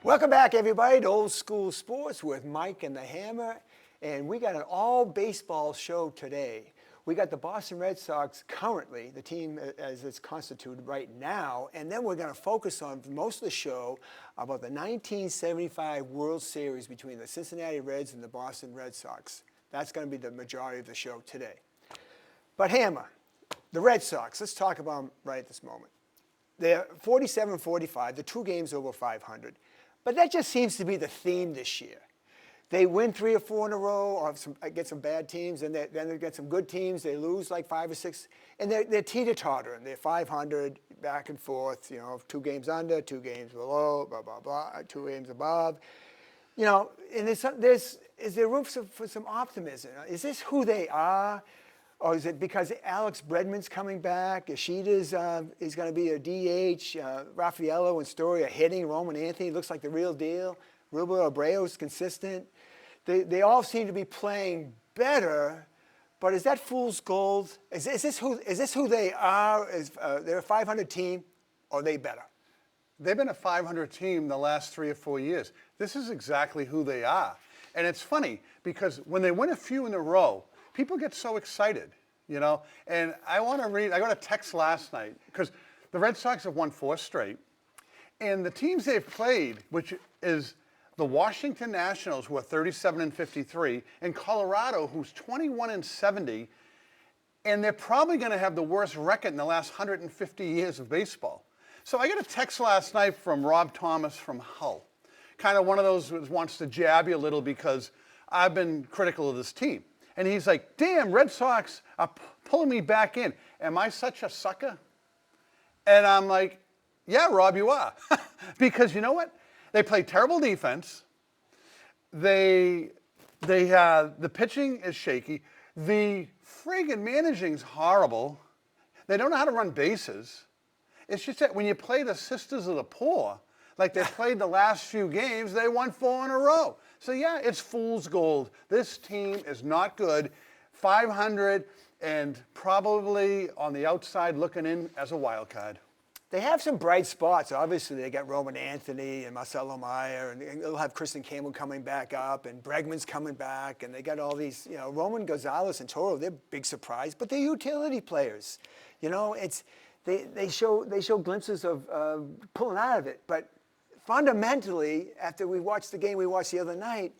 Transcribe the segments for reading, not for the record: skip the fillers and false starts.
Welcome back, everybody, to Old School Sports with Mike and the Hammer. And we got an all-baseball show today. We got the Boston Red Sox currently, the team as it's constituted right now. And then we're going to focus on most of the show about the 1975 World Series between the Cincinnati Reds and the Boston Red Sox. That's going to be the majority of the show today. But Hammer, the Red Sox, let's talk about them right at this moment. They're 47-45, the 2 games over 500. But that just seems to be the theme this year. They win 3 or 4 in a row, or get some bad teams, and then they get some good teams. They lose like 5 or 6, and they're teeter-tottering. They're 500, back and forth, 2 games under, 2 games below, blah, blah, blah, 2 games above. And is there room for some optimism? Is this who they are? Or is it because Alex Bregman's coming back? Ishida's is going to be a DH. Raffaello and Story are hitting. Roman Anthony looks like the real deal. Roberto Abreu's consistent. They all seem to be playing better, but is that fool's gold? Is this who they are? They're a 500 team, or are they better? They've been a 500 team the last 3 or 4 years. This is exactly who they are. And it's funny because when they win a few in a row, people get so excited, And I want to read, I got a text last night because the Red Sox have won 4 straight. And the teams they've played, which is the Washington Nationals, who are 37-53, and Colorado, who's 21-70, and they're probably going to have the worst record in the last 150 years of baseball. So I got a text last night from Rob Thomas from Hull. Kind of one of those who wants to jab you a little because I've been critical of this team. And he's like, damn, Red Sox are pulling me back in. Am I such a sucker? And I'm like, yeah, Rob, you are. Because you know what? They play terrible defense. The pitching is shaky. The friggin' managing's horrible. They don't know how to run bases. It's just that when you play the Sisters of the Poor, like they played the last few games, they won 4 in a row. So yeah, it's fool's gold. This team is not good. 500 and probably on the outside looking in as a wild card. They have some bright spots. Obviously, they got Roman Anthony and Marcelo Meyer, and they'll have Kristen Campbell coming back up, and Bregman's coming back, and they got all these, Roman Gonzalez and Toro. They're big surprise, but they're utility players. They show glimpses of pulling out of it, but fundamentally, after we watched the game we watched the other night,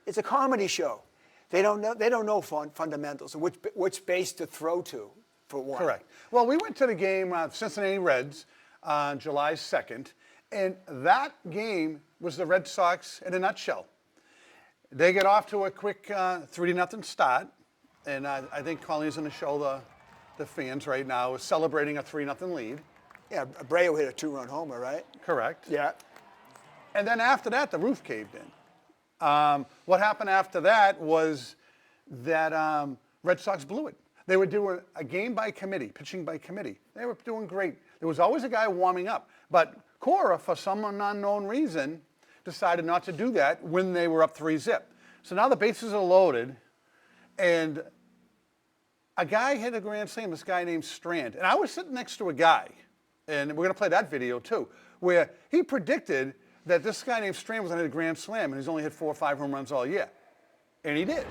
it's a comedy show. They don't know fundamentals and which base to throw to, for one. Correct. Well, we went to the game Cincinnati Reds on July 2nd, and that game was the Red Sox in a nutshell. They get off to a quick 3-0 start, and I think Colleen's going to show the fans right now is celebrating a 3-0 lead. Yeah, Abreu hit a 2-run homer, right? Correct. Yeah. And then after that, the roof caved in. What happened after that was that Red Sox blew it. They were doing a game by committee, pitching by committee. They were doing great. There was always a guy warming up. But Cora, for some unknown reason, decided not to do that when they were up 3-0. So now the bases are loaded, and a guy hit a grand slam, this guy named Strand. And I was sitting next to a guy, and we're going to play that video too, where he predicted that this guy named Strand was going to hit a grand slam, and he's only hit 4 or 5 home runs all year. And he did.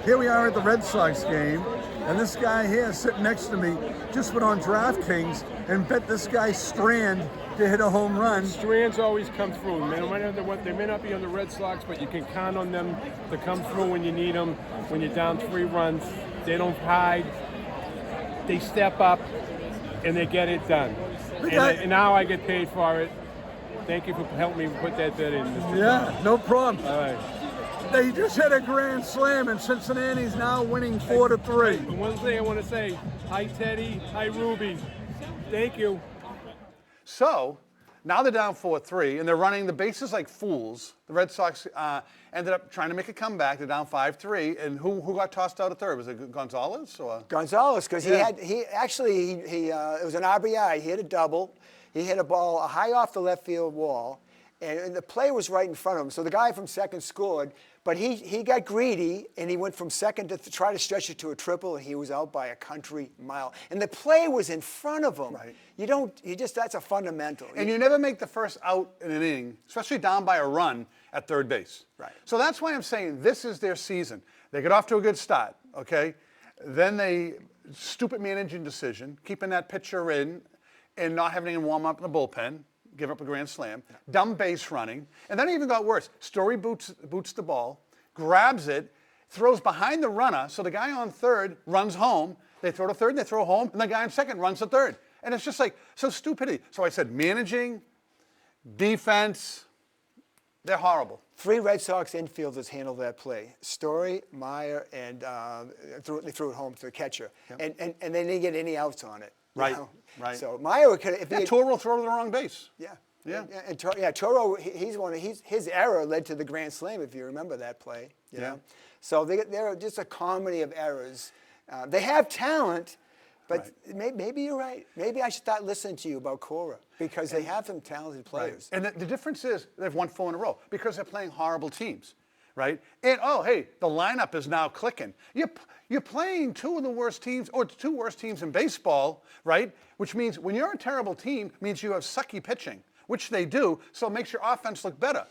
Here we are at the Red Sox game, and this guy here sitting next to me just went on DraftKings and bet this guy Strand to hit a home run. Strands always come through. They may not be on the Red Sox, but you can count on them to come through when you need them. When you're down 3 runs, they don't hide. They step up, and they get it done. And now I get paid for it. Thank you for helping me put that bet in, Mr. Yeah, Tom. no problem. All right. They just hit a grand slam, and Cincinnati's now winning 4-3. And one thing I want to say, hi Teddy, hi Ruby. Thank you. So now they're down 4-3, and they're running the bases like fools. The Red Sox ended up trying to make a comeback. They're down 5-3, and who got tossed out at third? Was it Gonzalez? Gonzalez, because it was an RBI. He hit a double. He hit a ball high off the left field wall, and the play was right in front of him. So the guy from second scored, but he got greedy, and he went from second to try to stretch it to a triple, and he was out by a country mile. And the play was in front of him. Right. That's a fundamental. And you never make the first out in an inning, especially down by a run at third base. Right. So that's why I'm saying this is their season. They get off to a good start, okay? Then stupid managing decision, keeping that pitcher in and not having him warm up in the bullpen, give up a grand slam, dumb base running, and then it even got worse. Story boots the ball, grabs it, throws behind the runner, so the guy on third runs home. They throw to third, and they throw home, and the guy on second runs to third. And it's just like, so stupidity. So I said managing, defense, they're horrible. 3 Red Sox infielders handled that play. Story, Meyer, and they threw it home to the catcher. Yep. And they didn't get any outs on it. Right, know? right. So Meyer could have... Toro throw to the wrong base. Yeah. Yeah. And Toro, his error led to the grand slam, if you remember that play. You know? So they're just a comedy of errors. They have talent, but maybe you're right. Maybe I should start listening to you about Cora, because they have some talented players. Right. And the difference is they've won 4 in a row because they're playing horrible teams, right? And, oh, hey, the lineup is now clicking. You're playing 2 of the worst teams, or 2 worst teams in baseball, right? Which means when you're a terrible team, means you have sucky pitching, which they do, so it makes your offense look better,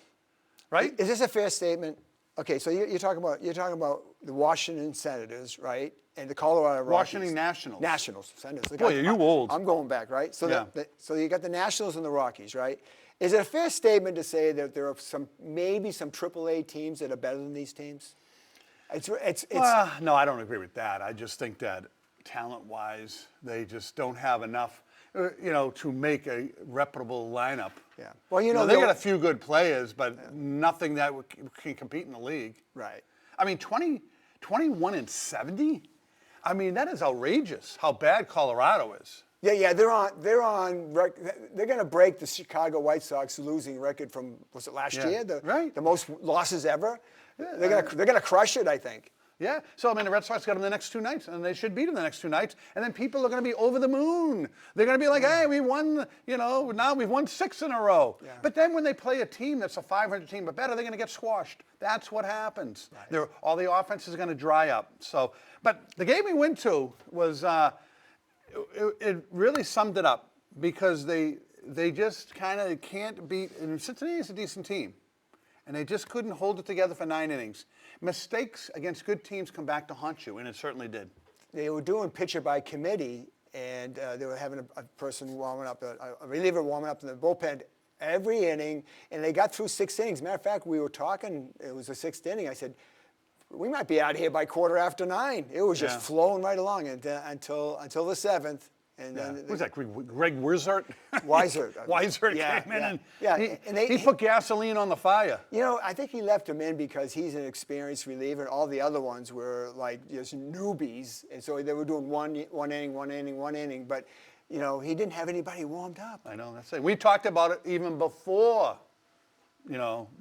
right? Is this a fair statement? Okay, so you're talking about the Washington Senators, right? And the Colorado Rockies. Washington Nationals. Nationals, Senators. Boy, are you old. I'm going back, right? So Yeah. so you got the Nationals and the Rockies, right? Is it a fair statement to say that there are maybe some AAA teams that are better than these teams? No, I don't agree with that. I just think that talent-wise, they just don't have enough, to make a reputable lineup. Yeah. Well, they got a few good players, but nothing that can compete in the league. Right. I mean, 21 and 70. I mean, that is outrageous. How bad Colorado is. Yeah. They're going to break the Chicago White Sox losing record from, was it last year? Right. The most losses ever. They're going to crush it, I think. Yeah. So, I mean, the Red Sox got them the next 2 nights, and they should beat them the next 2 nights. And then people are going to be over the moon. They're going to be like, hey, we won, now we've won 6 in a row. Yeah. But then when they play a team that's a 500 team but better, they're going to get squashed. That's what happens. Right. All the offense is going to dry up. So, but the game we went to was, it really summed it up, because they just kind of can't beat, and Cincinnati is a decent team. And they just couldn't hold it together for 9 innings. Mistakes against good teams come back to haunt you, and it certainly did. They were doing pitcher by committee, and they were having a person warming up, a reliever warming up in the bullpen every inning, and they got through 6 innings. Matter of fact, we were talking, it was the 6th inning. I said, we might be out here by 9:15. It was just flowing right along until the 7th. And then who's that? Greg Wizard? Weiser. Weiser came in and he put gasoline on the fire. I think he left him in because he's an experienced reliever, and all the other ones were like just newbies, and so they were doing one inning. But he didn't have anybody warmed up. I know, that's it. We talked about it even before.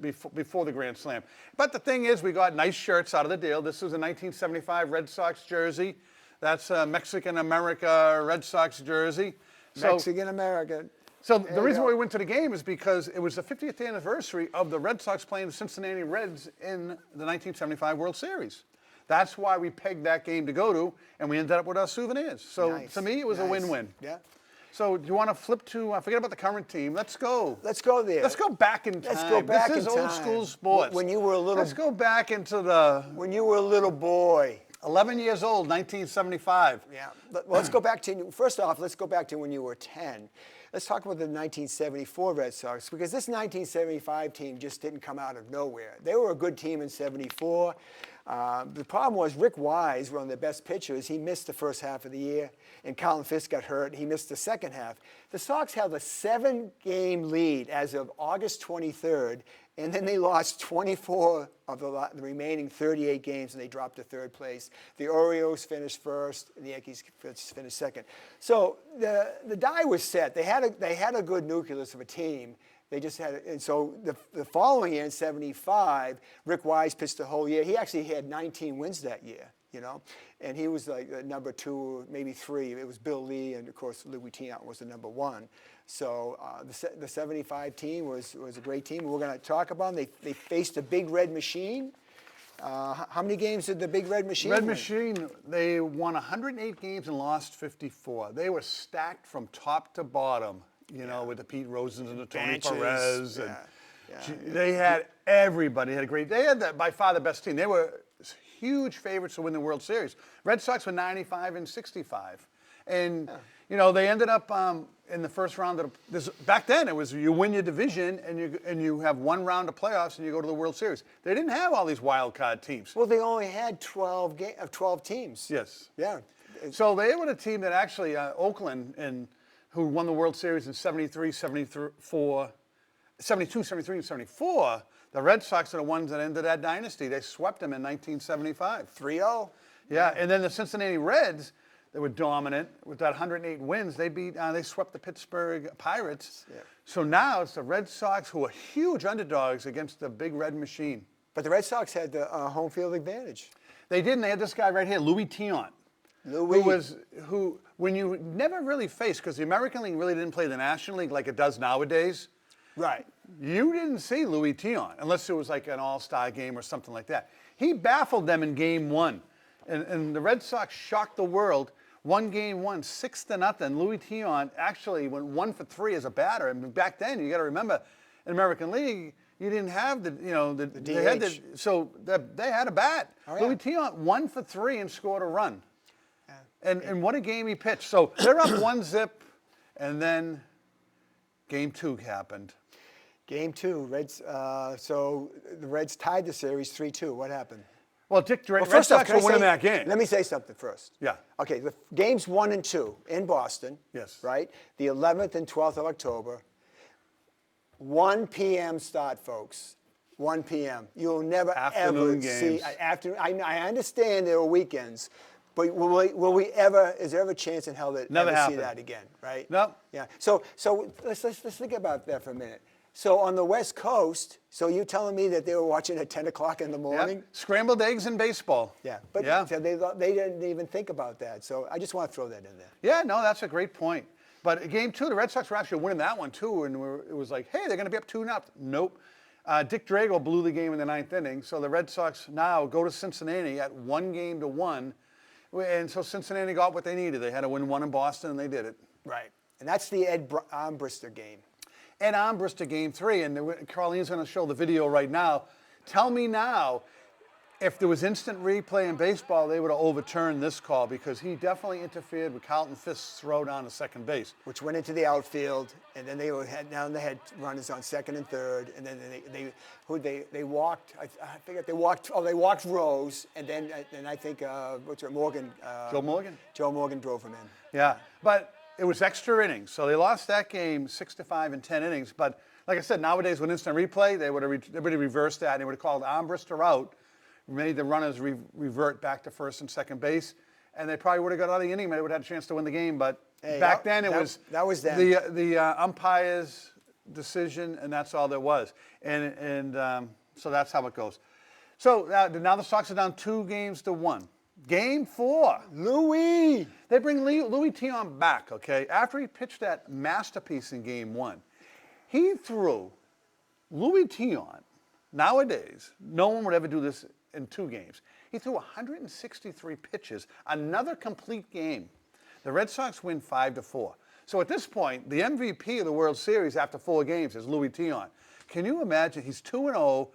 Before the Grand Slam. But the thing is, we got nice shirts out of the deal. This was a 1975 Red Sox jersey. That's a Mexican-America Red Sox jersey. Mexican-America. So the reason why we went to the game is because it was the 50th anniversary of the Red Sox playing the Cincinnati Reds in the 1975 World Series. That's why we pegged that game to go to, and we ended up with our souvenirs. So to me, it was a win-win. Yeah. So do you want to flip to, forget about the current team. Let's go. Let's go there. Let's go back in time. Let's go back in time. This is old school sports. When you were a little... Let's go back into the... When you were a little boy. 11 years old, 1975. Yeah. Let's go back to, first off, let's go back to when you were 10. Let's talk about the 1974 Red Sox, because this 1975 team just didn't come out of nowhere. They were a good team in 74. The problem was Rick Wise, one of their best pitchers, he missed the first half of the year, and Colin Fisk got hurt. He missed the second half. The Sox held a 7-game lead as of August 23rd, and then they lost 24 of the remaining 38 games, and they dropped to 3rd place. The Orioles finished first, and the Yankees finished second. So the die was set. They had a good nucleus of a team. They just had, and so the following year in '75, Rick Wise pitched the whole year. He actually had 19 wins that year. you know, and he was like number 2, maybe 3. It was Bill Lee, and of course Louis Tiant was the number 1. So the 75 team was a great team. We're going to talk about them. They faced the Big Red Machine. How many games did the Big Red Machine Red win? Machine, they won 108 games and lost 54. They were stacked from top to bottom, you know, with the Pete Rosens and the Tony Benches, Perez. yeah, And they had everybody. They had by far the best team. They were huge favorites to win the World Series. Red Sox were 95 and 65. And, you know, they ended up in the first round of back then it was you win your division and you have one round of playoffs and you go to the World Series. They didn't have all these wild card teams. Well, they only had 12 teams. Yes. Yeah. So they were a team that actually Oakland who won the World Series in 73, 74, 72, 73, and 74. The Red Sox are the ones that ended that dynasty. They swept them in 1975. 3-0. Yeah, and then the Cincinnati Reds, they were dominant with that 108 wins. They swept the Pittsburgh Pirates. Yeah. So now it's the Red Sox who are huge underdogs against the Big Red Machine. But the Red Sox had the home field advantage. They didn't. They had this guy right here, Louis Tiant. Who when you never really faced, because the American League really didn't play the National League like it does nowadays. Right. You didn't see Louis Tiant unless it was like an all-star game or something like that. He baffled them in game 1. And the Red Sox shocked the world. Won game 1, 6-0. Louis Tiant actually went 1 for 3 as a batter. And back then, you got to remember, in American League, you didn't have they had they had a bat. Oh, yeah. Louis Tiant 1 for 3 and scored a run. Yeah. And what a game he pitched. So they're up 1-0, and then game 2 happened. Game 2, Reds. So the Reds tied the series 3-2. What happened? Well, Dick Drake, Well, Red first off, Sox can I were winning say- that game. Let me say something first. Yeah. Okay, the games 1 and 2 in Boston. Yes. Right? The 11th and 12th of October. 1 p.m. start, folks. 1 p.m. You'll never Afternoon ever games. see after. I understand there are weekends, but will we ever? Is there ever a chance in hell that Never ever see happened. that again? Right? No. Yeah. So let's think about that for a minute. So on the West Coast, so you telling me that they were watching at 10 o'clock in the morning? Yeah. Scrambled eggs in baseball. Yeah, but Yeah. so they didn't even think about that. So I just want to throw that in there. Yeah, no, that's a great point. But game 2, the Red Sox were actually winning that one too, and it was like, hey, they're going to be up 2-0. Nope. Dick Drago blew the game in the 9th inning, so the Red Sox now go to Cincinnati at 1-1, and so Cincinnati got what they needed. They had to win 1 in Boston, and they did it. Right, and that's the Ed Armbrister game. Ed Armbrister game 3, and Carlene's going to show the video right now. Tell me now, if there was instant replay in baseball, they would have overturned this call because he definitely interfered with Carlton Fisk's throw down to second base. Which went into the outfield, and then they had runners on second and third, and then they walked. I forget they walked. Oh, they walked Rose, and then I think Morgan. Joe Morgan. Joe Morgan drove him in. Yeah, but it was extra innings, so they lost that game 6-5 in 10 innings. But like I said, nowadays with instant replay, they would have reversed that. And they would have called Armbrister out, made the runners revert back to first and second base, and they probably would have got out of the inning. They would have had a chance to win the game. But hey, back then, that was then. the umpire's decision, and that's all there was. And so that's how it goes. So now the Sox are down 2-1. Game 4. Louis. They bring Louis Tiant back, okay? After he pitched that masterpiece in game 1, he threw Louis Tiant. Nowadays, no one would ever do this in 2 games. He threw 163 pitches, another complete game. The Red Sox win 5-4. So at this point, the MVP of the World Series after 4 games is Louis Tiant. Can you imagine? He's 2-0.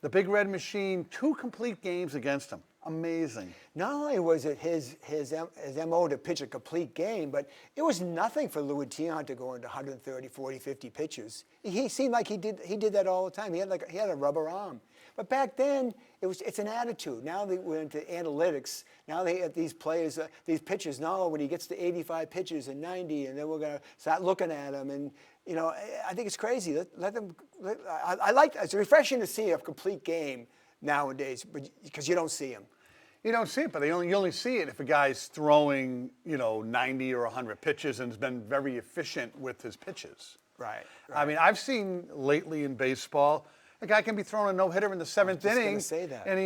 The Big Red Machine, 2 complete games against him. Amazing. Not only was it his MO to pitch a complete game, but it was nothing for Louis Tiant to go into 130, 40, 50 pitches. He seemed like he did that all the time. He had a rubber arm. But back then, it's an attitude. Now they went into analytics. Now they have these players, these pitchers. No, when he gets to 85 pitches and 90, and then we're gonna start looking at him. And you know, I think it's crazy. Let them. I like. It's refreshing to see a complete game nowadays, but because you don't see them. You don't see it, but you only see it if a guy's throwing, 90 or 100 pitches and has been very efficient with his pitches. Right. I mean, I've seen lately in baseball, A guy can be throwing a no-hitter in the seventh just gonna inning, say that. and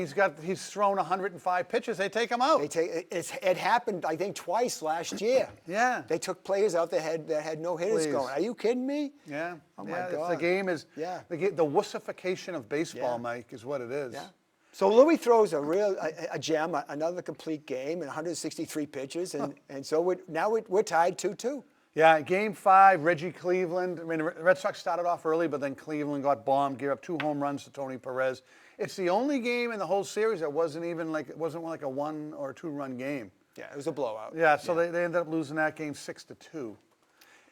he's thrown 105 pitches. They take him out. It happened, I think, twice last year. Yeah. They took players out that had no hitters Please. going. Are you kidding me? Yeah. Oh yeah, my God. The game is Yeah. the wussification of baseball, Yeah. Mike, is what it is. Yeah. So Louis throws a gem, another complete game, and 163 pitches, and so now we're tied 2-2. Yeah, Game 5, Reggie Cleveland. I mean, the Red Sox started off early, but then Cleveland got bombed, gave up 2 home runs to Tony Perez. It's the only game in the whole series that wasn't like a 1 or 2 run game. Yeah, it was a blowout. Yeah, so they ended up losing that game 6-2.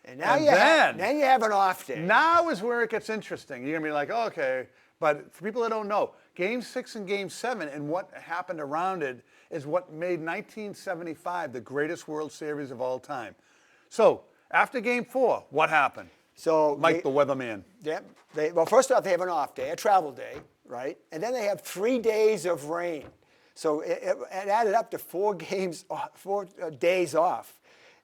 And now And you then- now you have an off day. Now is where it gets interesting. You're gonna be like, oh, okay, but for people that don't know, Game 6 and Game 7 and what happened around it is what made 1975 the greatest World Series of all time. So after Game 4, what happened? So Mike, the weatherman. Yeah. Well, first off, they have an off day, a travel day, right? And then they have 3 days of rain. So it added up to 4 days off.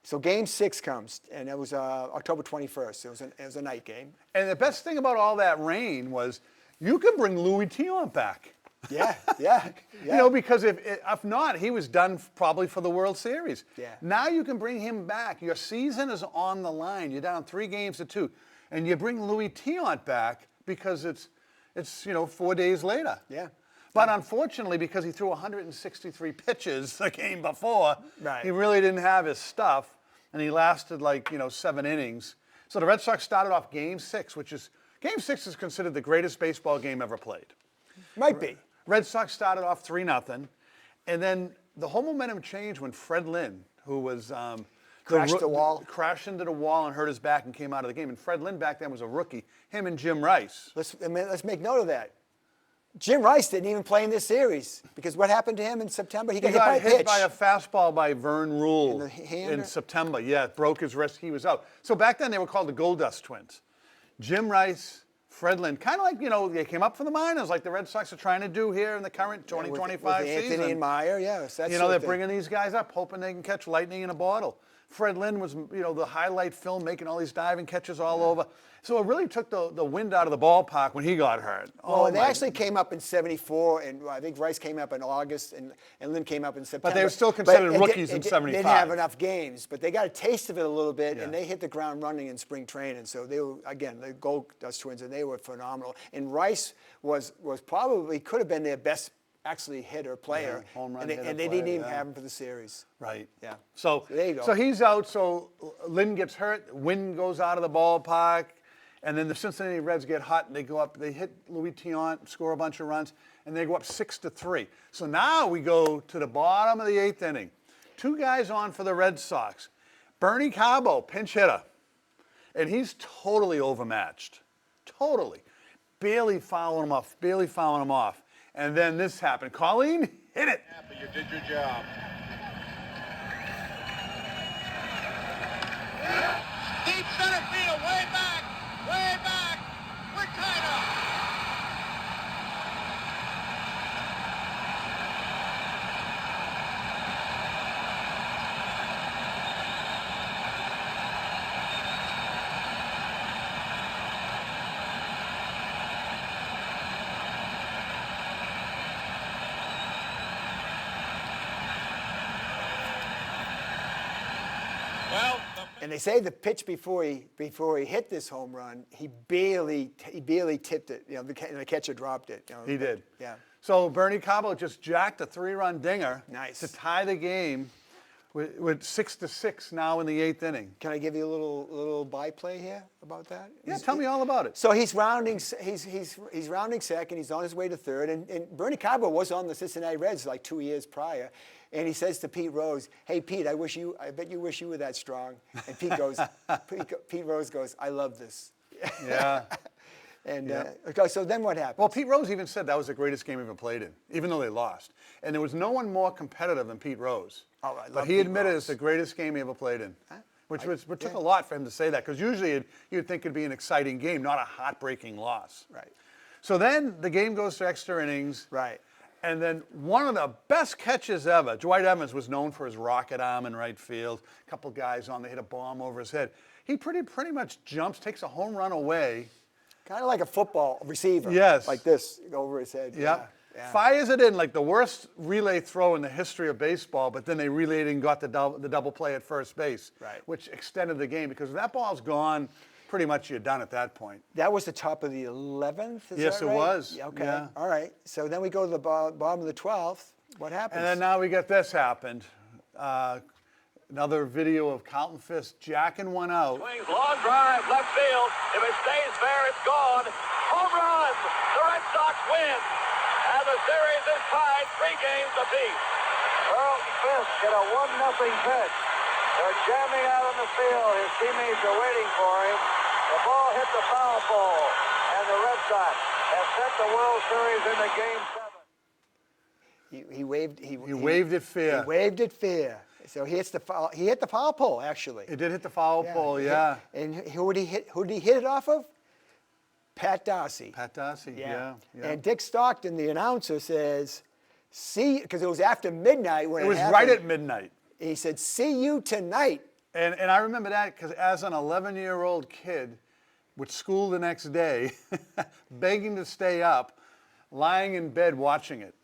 So Game 6 comes, and it was October 21st. It was a night game. And the best thing about all that rain was you could bring Louis Tion back. Yeah, yeah, You know, because if not, he was done probably for the World Series. Yeah. Now you can bring him back. Your season is on the line. You're down 3-2, and you bring Louis Tion back because it's 4 days later. Yeah. But unfortunately, because he threw 163 pitches the game before, Right. he really didn't have his stuff, and he lasted 7 innings. So the Red Sox started off Game 6, Game 6 is considered the greatest baseball game ever played. Might be. Red Sox started off 3-0, and then the whole momentum changed when Fred Lynn, who was Crashed the wall. crashed into the wall and hurt his back and came out of the game. And Fred Lynn back then was a rookie. Him and Jim Rice. Let's make note of that. Jim Rice didn't even play in this series because what happened to him in September? He got He hit got by a hit pitch. by a fastball by Vern Rule In the hand in or- September. Yeah, broke his wrist. He was out. So back then they were called the Gold Dust Twins. Jim Rice, Fred Lynn, kind of like, they came up from the minors like the Red Sox are trying to do here in the current 2025 with season. Anthony and Meyer, yes. That's They're bringing these guys up, hoping they can catch lightning in a bottle. Fred Lynn was, the highlight film, making all these diving catches all over. So it really took the wind out of the ballpark when he got hurt. Well, they actually came up in '74, and I think Rice came up in August, and Lynn came up in September. they were still considered But rookies in They 75. didn't have enough games, but they got a taste of it a little bit, Yeah. and they hit the ground running in spring training. So they were, again, the Gold Dust Twins, and they were phenomenal. And Rice was probably could have been their best actually hitter player, Yeah, home run and they, hitter and they player, didn't even yeah. have him for the series. Right. Yeah. So There you go. So he's out. So Lynn gets hurt. Wind goes out of the ballpark, and then the Cincinnati Reds get hot, and they go up. They hit Louis Tion, score a bunch of runs, and they go up 6-3. So now we go to the bottom of the 8th inning. 2 guys on for the Red Sox. Bernie Cabo, pinch hitter, and he's totally overmatched. Totally, barely fouling him off. And then this happened. Colleen, hit it. You did your job. Deep center field, way back. We're tied up. Well, And they say the pitch before he hit this home run, he barely tipped it. And the catcher dropped it. He did. Yeah. So Bernie Cabo just jacked a 3-run dinger Nice. to tie the game with 6-6 now in the 8th inning. Can I give you a little byplay here about that? Yeah, tell me all about it. So he's rounding. He's rounding second. He's on his way to third. And Bernie Cabo was on the Cincinnati Reds like 2 years prior. And he says to Pete Rose, "Hey Pete, I bet you wish you were that strong." And Pete Rose goes, "I love this." Yeah. And okay, so then what happened? Well, Pete Rose even said that was the greatest game he ever played in, even though they lost. And there was no one more competitive than Pete Rose. Oh, I love but he Pete admitted Rose. it's the greatest game he ever played in. Which took yeah. a lot for him to say that, because usually you'd think it'd be an exciting game, not a heartbreaking loss. Right. So then the game goes to extra innings. Right. And then one of the best catches ever, Dwight Evans was known for his rocket arm in right field. A couple guys on, they hit a bomb over his head. He pretty much jumps, takes a home run away, Kind of like a football receiver. Yes. Like this over his head. Yep. Yeah. Fires it in like the worst relay throw in the history of baseball, but then they relayed and got the double play at first base, Right. which extended the game because if that ball's gone, pretty much you're done at that point. That was the top of the 11th, is Yes, that it right? was. Yeah, okay. Yeah. All right. So then we go to the bottom of the 12th. What happens? And then now we get this happened. Another video of Carlton Fisk jacking one out. Swings, long drive, left field. If it stays fair, it's gone. Home run! The Red Sox win. And the series is tied 3 games apiece. Carlton Fisk hit a 1-0 pitch. They're jamming out on the field. His teammates are waiting for him. The ball hit the foul pole. And the Red Sox have sent the World Series into Game 7. He waved. He waved it fair. He waved it fair. So he hits the foul. He hit the foul pole actually. It did hit the foul pole, yeah. And who did he hit? Who did he hit it off of? Pat Darcy. Pat Darcy, yeah. And Dick Stockton, the announcer, says, "See," because it was after midnight when It was happened. right at midnight. He said, "See you tonight." And I remember that because as an 11-year-old kid with school the next day, begging to stay up, lying in bed watching it.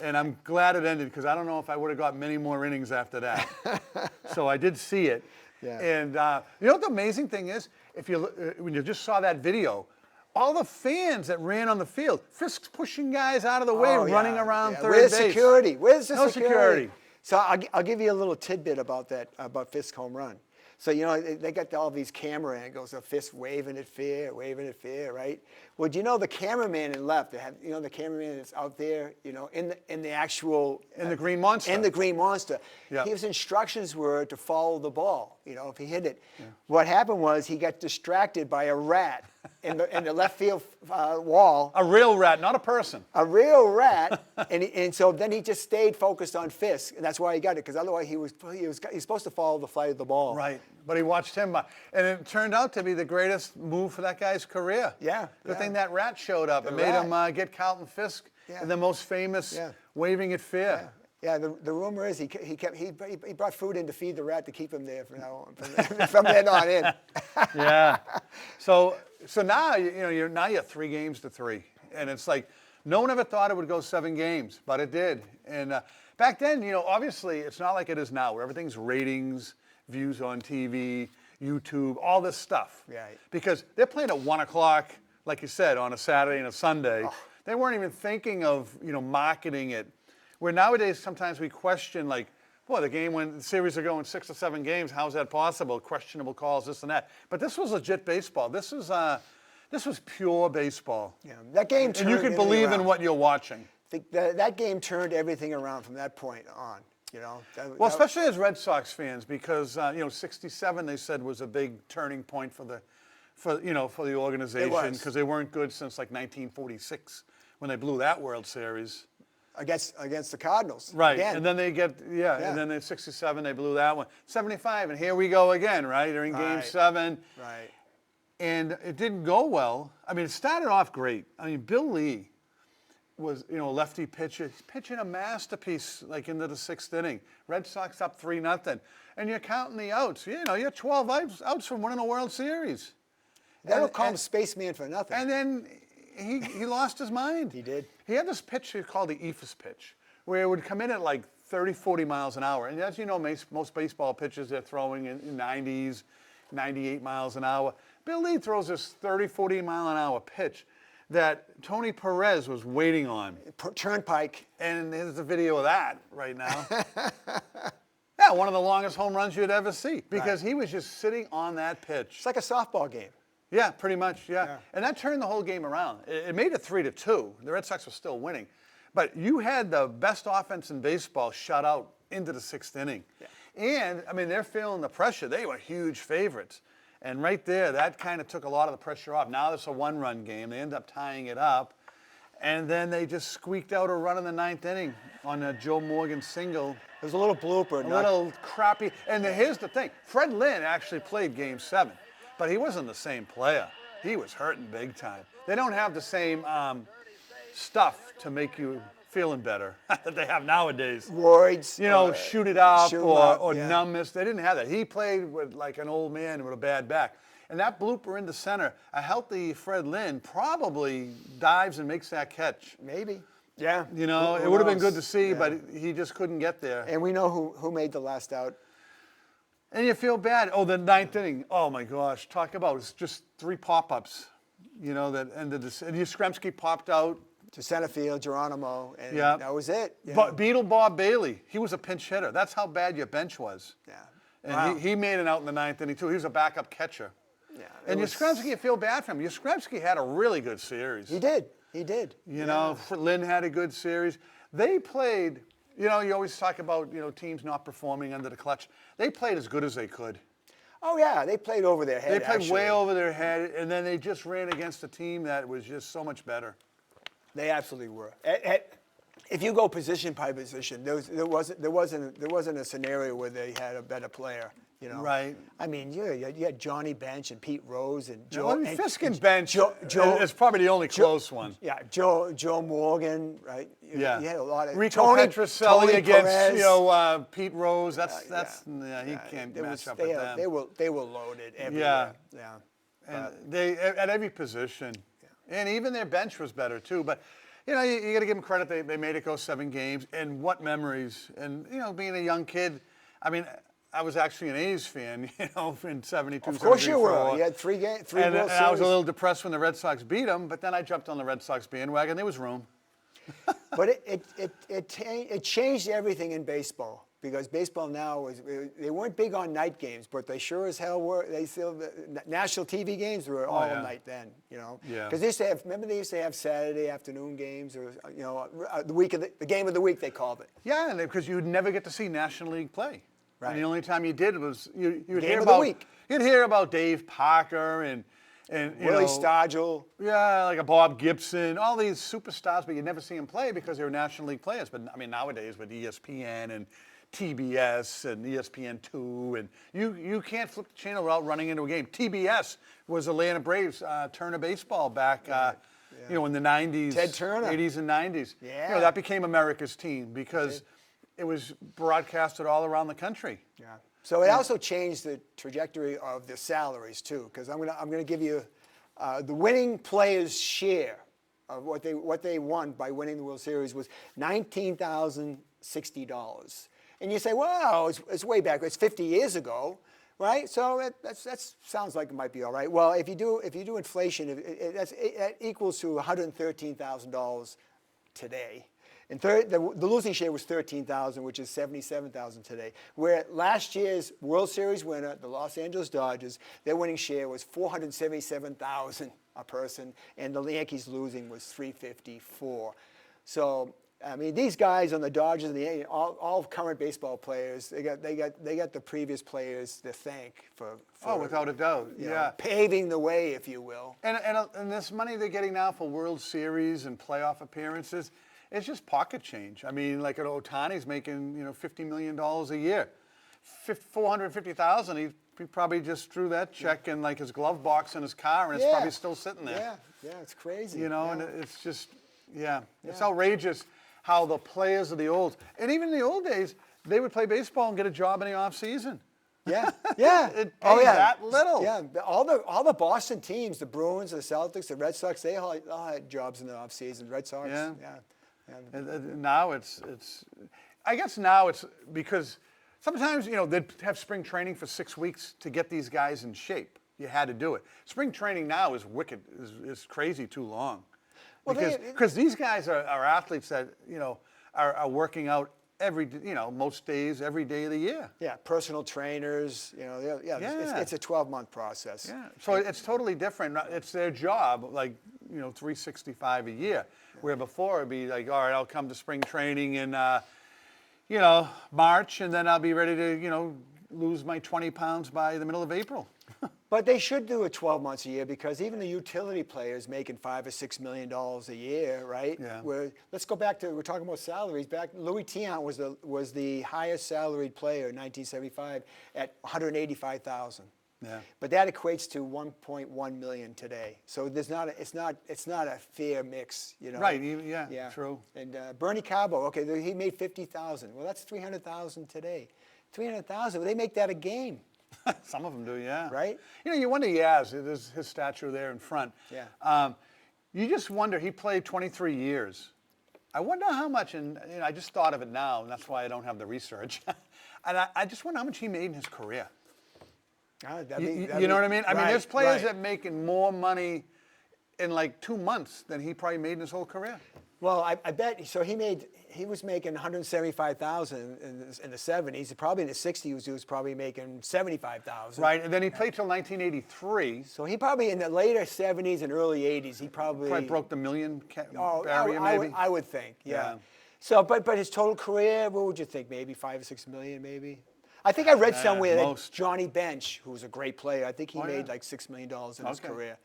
And I'm glad it ended because I don't know if I would have got many more innings after that. So I did see it. Yeah. And you know what the amazing thing is? If you when you just saw that video, all the fans that ran on the field, Fisk's pushing guys out of the way, Oh, yeah. running around third Where's base. security? Where's the No security? So I'll give you a little tidbit about that, about Fisk's home run. So, you know, they got all these camera angles of Fisk waving it fair, right? Well, do you know the cameraman in left, the cameraman that's out there, you know, in the actual... In the Green Monster. In the Green Monster. Yeah. His instructions were to follow the ball, you know, if he hit it. Yeah. What happened was he got distracted by a rat in the left field wall. A real rat, not a person. A real rat, and so then he just stayed focused on Fisk, and that's why he got it. Because otherwise, he's supposed to follow the flight of the ball. Right, but he watched him, and it turned out to be the greatest move for that guy's career. Yeah. Good thing that rat showed up and made him get Carlton Fisk the most famous waving it fair. Yeah, the rumor is he brought food in to feed the rat to keep him there from now on, from then on in. Yeah. So now you're 3 games to 3, and it's like no one ever thought it would go 7 games, but it did. And back then, you know, obviously it's not like it is now, where everything's ratings, views on TV, YouTube, all this stuff. Right. Because they're playing at 1 o'clock, like you said, on a Saturday and a Sunday. Oh. They weren't even thinking of marketing it. Where nowadays sometimes we question like, boy, the series are going 6 or 7 games. How's that possible? Questionable calls, this and that. But this was legit baseball. This was pure baseball. Yeah, that game turned and you could believe in what you're watching. That game turned everything around from that point on. You know. Especially as Red Sox fans, because '67 they said was a big turning point for the organization because they weren't good since like 1946 when they blew that World Series. Against the Cardinals. Right, again. and then they get, and then in 67 they blew that one. 75, and here we go again, right? They're in Game 7. Right. And it didn't go well. I mean, it started off great. I mean, Bill Lee was, a lefty pitcher. He's pitching a masterpiece like into the 6th inning. Red Sox up 3-0. And you're counting the outs. You're 12 outs from winning a World Series. They don't call him Spaceman for nothing. And then he lost his mind. He did. He had this pitch called the eephus pitch, where it would come in at like 30, 40 miles an hour. And as you know, most baseball pitches, they're throwing in 90s, 98 miles an hour. Bill Lee throws this 30, 40 mile an hour pitch that Tony Perez was waiting on. Turnpike. And there's a video of that right now. Yeah, one of the longest home runs you'd ever see because he was just sitting on that pitch. It's like a softball game. Yeah, pretty much, yeah. And that turned the whole game around. It made it 3-2. The Red Sox were still winning. But you had the best offense in baseball shut out into the 6th inning. Yeah. And, I mean, they're feeling the pressure. They were huge favorites. And right there, that kind of took a lot of the pressure off. Now it's a 1-run game. They end up tying it up. And then they just squeaked out a run in the 9th inning on a Joe Morgan single. There's a little blooper. A little crappy. And here's the thing. Fred Lynn actually played Game 7. But he wasn't the same player. He was hurting big time. They don't have the same stuff to make you feeling better that they have nowadays. Roids. Shoot it up or numbness. They didn't have that. He played with like an old man with a bad back. And that blooper in the center, a healthy Fred Lynn probably dives and makes that catch. Maybe. Yeah. You know, Who it would have been knows? good to see, Yeah. but he just couldn't get there. And we know who made the last out. And you feel bad. Oh, the ninth inning. Oh my gosh, talk about it's just 3 pop-ups. You know, that ended this. And Yastrzemski popped out. To center field, Geronimo, and Yeah. that was it. But Beetle Bob Bailey, he was a pinch hitter. That's how bad your bench was. Yeah. And Wow. he made it out in the 9th inning too. He was a backup catcher. Yeah. And Yastrzemski, you feel bad for him. Yastrzemski had a really good series. He did. He did. You know, Lynn had a good series. They played, you know, you always talk about, you know, teams not performing under the clutch. They played as good as they could. Oh yeah, they played over their head. They played actually. way over their head, and then they just ran against a team that was just so much better. They absolutely were. If you go position by position, there wasn't a scenario where they had a better player. You know, Right. I mean, you had Johnny Bench and Pete Rose and Joe. Well, and Fiskin's bench Joe is probably the only close one. Yeah, Joe Morgan, right? You had a lot of Rico Tony Petroselli against Perez. you know Pete Rose. He can't It match was- up they with had- them. They were loaded everywhere. Yeah. And they at every position, and even their bench was better too. But you know, you got to give them credit. They made it go 7 games, and what memories! And you know, being a young kid, I mean, I was actually an A's fan, you know, in '72. Of course you were. 74. You had three World And I was Series. a little depressed when the Red Sox beat them, but then I jumped on the Red Sox bandwagon. There was room. But it changed everything in baseball, because baseball now they weren't big on night games, but they sure as hell were. They still the national TV games were all yeah. night then, you know. Yeah. Because they used to have Saturday afternoon games, or you know, the game of the week they called it. Yeah, because you'd never get to see National League play. Right. And the only time you did was you'd Game hear of the about week. You'd hear about Dave Parker and you Willie know, Stargell. Yeah, like a Bob Gibson, all these superstars, but you'd never see them play because they were National League players. But I mean, nowadays with ESPN and TBS and ESPN2, and you can't flip the channel without running into a game. TBS was Atlanta Braves Turner baseball back, you know, in the 90s, Ted Turner. 80s and 90s. Yeah. You know, that became America's team because it was broadcasted all around the country. Yeah. So it also changed the trajectory of the salaries too, because I'm gonna give you the winning players' share of what they won by winning the World Series was $19,060. And you say, wow, it's way back. It's 50 years ago, right? So that sounds like it might be all right. Well, if you do inflation, that equals to $113,000 today. And the losing share was $13,000, which is $77,000 today. Where last year's World Series winner, the Los Angeles Dodgers, their winning share was $477,000 a person, and the Yankees losing was $354,000. So I mean, these guys on the Dodgers and the Yankees, all current baseball players, they got the previous players to thank for Without a doubt, you yeah. know, paving the way, if you will. And this money they're getting now for World Series and playoff appearances, it's just pocket change. I mean, like Ohtani's making, you know, $50 million a year. $450,000, he probably just threw that check in like his glove box in his car, and it's probably still sitting there. Yeah, it's crazy. You know, yeah. and it's just, it's outrageous how the players of the old, and even in the old days, they would play baseball and get a job in the off season. Yeah. It paid that little. Yeah, all the Boston teams, the Bruins, the Celtics, the Red Sox, they all had jobs in the off season. Red Sox, yeah. And now it's, I guess now it's because sometimes, you know, they'd have spring training for 6 weeks to get these guys in shape. You had to do it. Spring training now is wicked, is crazy too long. Well, Because these guys are athletes that, you know, are working out most days, every day of the year. Yeah, personal trainers, you know, it's a 12-month process. Yeah, so it's totally different. It's their job, like, you know, 365 a year, where before it'd be like, all right, I'll come to spring training in, you know, March, and then I'll be ready to, you know, lose my 20 pounds by the middle of April. But they should do it 12 months a year, because even the utility players making $5 or $6 million a year, right? Yeah. Let's go back to, we're talking about salaries. Louis Tiant was the highest salaried player in 1975 at $185,000. Yeah. But that equates to $1.1 million today. So it's not a fair mix, you know. Right. Yeah. True. And Bernie Cabo, okay, he made $50,000. Well, that's $300,000 today. $300,000. They make that a game. Some of them do, yeah. Right? You know, you wonder, Yaz, there's his statue there in front. Yeah. You just wonder, he played 23 years. I wonder how much, and you know, I just thought of it now, and that's why I don't have the research. And I just wonder how much he made in his career. You know what I mean? I mean, there's players that making more money in like 2 months than he probably made in his whole career. Well, I bet. So he was making 175,000 in the 70s. Probably in the 60s, he was probably making 75,000. Right, and then he played till 1983. So he probably in the later 70s and early 80s, he probably Broke the million Oh, barrier, maybe. I would think, yeah. Yeah. So, but his total career, what would you think? Maybe 5 or 6 million, maybe. I think I read somewhere that most. Johnny Bench, who was a great player, I think he made yeah. like $6 million in his Okay. career.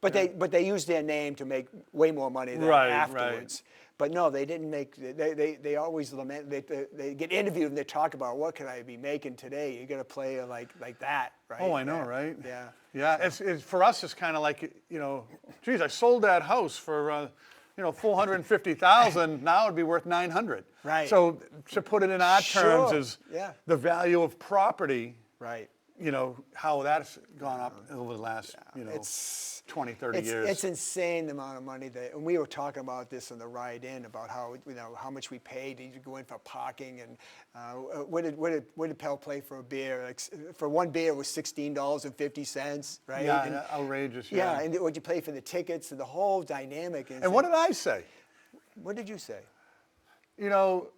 But they used their name to make way more money than Right, afterwards. But no, they didn't make. They always lament. They get interviewed and they talk about what could I be making today. You got to play like that, right? Oh, I know, right? Yeah. Yeah, it's for us. It's kind of like, you know, geez, I sold that house for, you know, 450,000. Now it'd be worth 900. Right. So to put it in our terms Sure. is Yeah. the value of property. Right. You know how that's gone up over the last, you know, It's 20, 30 years. It's insane the amount of money that, and we were talking about this on the ride in about how, you know, how much we paid to go in for parking, and what did Pell play for a beer? Like, for one beer it was $16.50, right? Yeah, And, outrageous. yeah, and what you pay for the tickets and the whole dynamic. And what did I say? What did you say? You know,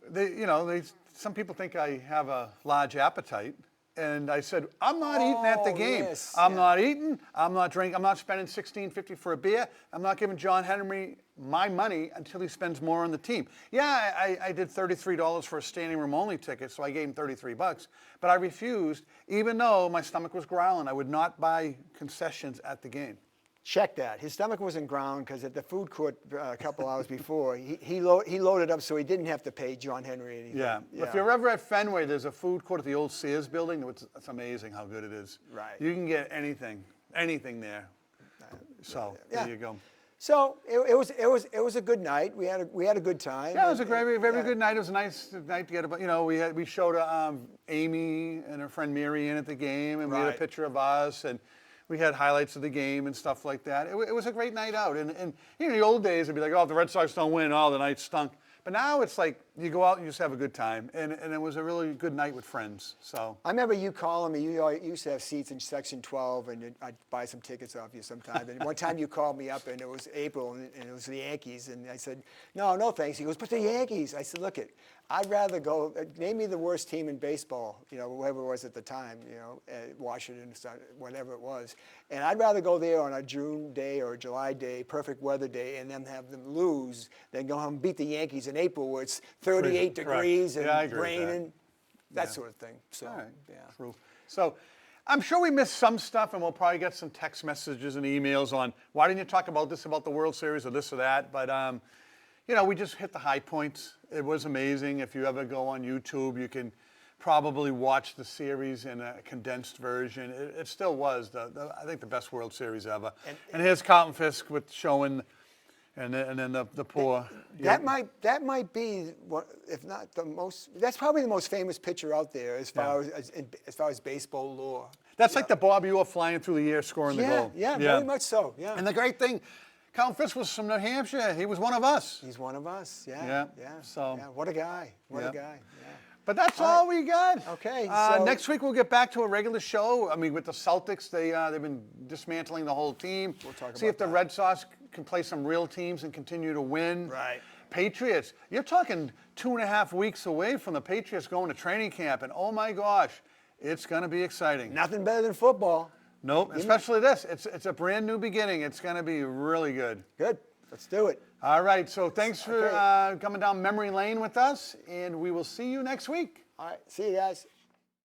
some people think I have a large appetite. And I said, I'm not eating at the game. Yes, I'm yeah. not eating. I'm not drinking. I'm not spending $16.50 for a beer. I'm not giving John Henry my money until he spends more on the team. Yeah, I did $33 for a standing room only ticket, so I gave him $33. But I refused, even though my stomach was growling. I would not buy concessions at the game. Check that. His stomach wasn't ground because at the food court a couple hours before, he loaded up so he didn't have to pay John Henry anything. Yeah. If you're ever at Fenway, there's a food court at the old Sears building. It's amazing how good it is. Right. You can get anything there. So there you go. So it was a good night. We had a good time. Yeah, it was a very good night. It was a nice night to get about. You know, we showed Amy and her friend Mary in at the game, and we had a Right. picture of us, and we had highlights of the game and stuff like that. It was a great night out. And you know, in the old days, it'd be like, oh, if the Red Sox don't win, oh, the night stunk. But now it's like you go out and you just have a good time, and it was a really good night with friends. So I remember you calling me. You used to have seats in section 12, and I'd buy some tickets off you sometime. And one time you called me up, and it was April, and it was the Yankees, and I said, no thanks. He goes, but the Yankees. I said, look, I'd rather go. Name me the worst team in baseball, you know, whoever it was at the time, you know, Washington, whatever it was, and I'd rather go there on a June day or a July day, perfect weather day, and then have them lose than go home and beat the Yankees in April where it's 38 degrees and Yeah, I agree with that. raining, that sort of thing. So, all right. yeah. True. So I'm sure we missed some stuff, and we'll probably get some text messages and emails on why didn't you talk about this, about the World Series or this or that. But you know, we just hit the high points. It was amazing. If you ever go on YouTube, you can probably watch the series in a condensed version. It still was, I think, the best World Series ever. And here's Carlton Fisk with showing, and then the poor. That might be what, if not the most. That's probably the most famous pitcher out there as far as baseball lore. That's like the Bobby Orr flying through the air, scoring the goal. Yeah, very much so. Yeah. And the great thing, Carlton Fisk was from New Hampshire. He was one of us. He's one of us. Yeah. Yeah, Yeah. so- yeah. What a guy. What Yeah. a guy. Yeah. But that's all we got. Okay, so- next week we'll get back to a regular show. I mean, with the Celtics, they've been dismantling the whole team. We'll talk See about if the that. Red Sox can play some real teams and continue to win. Right. Patriots, you're talking 2.5 weeks away from the Patriots going to training camp, and oh my gosh, it's going to be exciting. Nothing better than football. Nope, especially this. It's a brand new beginning. It's going to be really good. Good. Let's do it. All right, so thanks for coming down memory lane with us, and we will see you next week. All right. See you guys.